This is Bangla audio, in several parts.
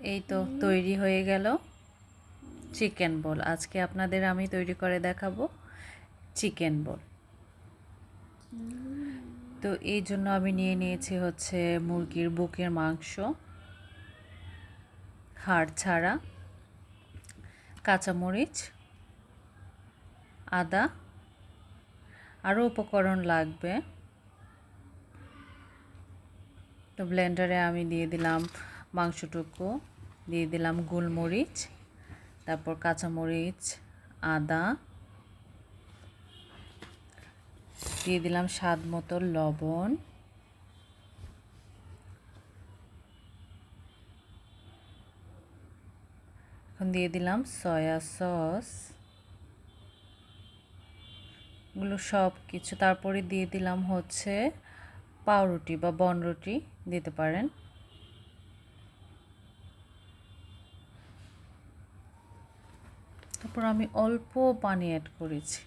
এই তো তৈরি হয়ে গেল চিকেন বোল। আজকে আপনাদের আমি তৈরি করে দেখাবো চিকেন বোল। তো এই জন্য আমি নিয়ে নিয়েছি হচ্ছে মুরগির বুকের মাংস, হাড় ছাড়া, কাঁচামরিচ, আদা, আরও উপকরণ লাগবে। তো ব্লেন্ডারে আমি দিয়ে দিলাম মাংসটুকু, দিয়ে দিলাম গোলমরিচ, তারপর কাঁচামরিচ, আদা, দিয়ে দিলাম স্বাদ মতো লবণ, এখন দিয়ে দিলাম সয়া সস, এগুলো সব কিছু। তারপরে দিয়ে দিলাম হচ্ছে পাউরুটি বা বনরুটি দিতে পারেন। তারপর আমি অল্প পানি অ্যাড করেছি।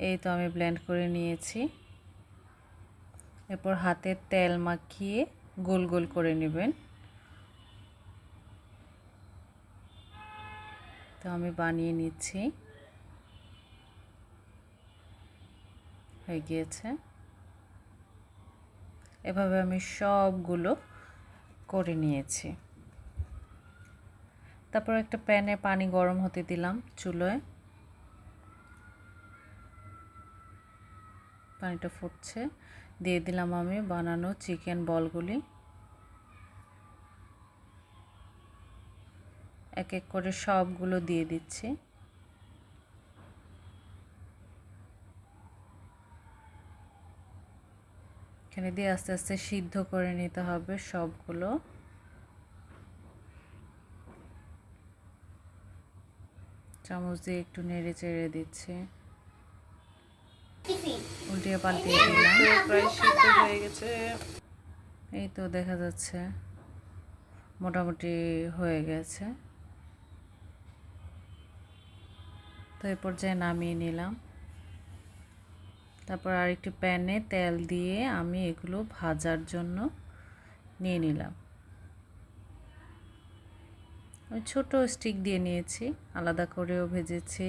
এই তো আমি ব্লেন্ড করে নিয়েছি। এরপর হাতে তেল মাখিয়ে গোল গোল করে নেবেন। তো আমি বানিয়ে নিচ্ছি, হয়ে গিয়েছে। এভাবে আমি সবগুলো করে নিয়েছি। তারপর একটা প্যানে পানি গরম হতে দিলাম চুলোয়, পানিটা ফুটছে, দিয়ে দিলাম আমি বানানো চিকেন বলগুলি। এক এক করে সবগুলো দিয়ে দিচ্ছি। এখানে দিয়ে আস্তে আস্তে সিদ্ধ করে নিতে হবে সবগুলো। চামচ দিয়ে একটু নেড়ে চেড়ে দিচ্ছি, উল্টিয়ে পাল্টিয়ে দিলাম। প্রায় সিদ্ধ হয়ে গেছে। এই তো দেখা যাচ্ছে মোটামুটি হয়ে গেছে। তো এই পর্যায়ে নামিয়ে নিলাম। তারপর আরেকটি প্যানে তেল দিয়ে আমি এগুলো ভাজার জন্য নিয়ে নিলাম। আমি ছোট স্টিক দিয়ে নিয়েছি, আলাদা করেও ভেজেছি,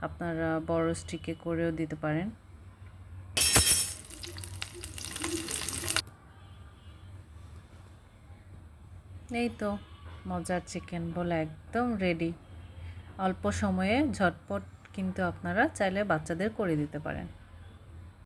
আপনারা বড় স্টিকে করেও দিতে পারেন। এই তো মজার চিকেন বোল একদম রেডি। অল্প সময়ে ঝটপট কিন্তু আপনারা চাইলে বাচ্চাদের করে দিতে পারেন।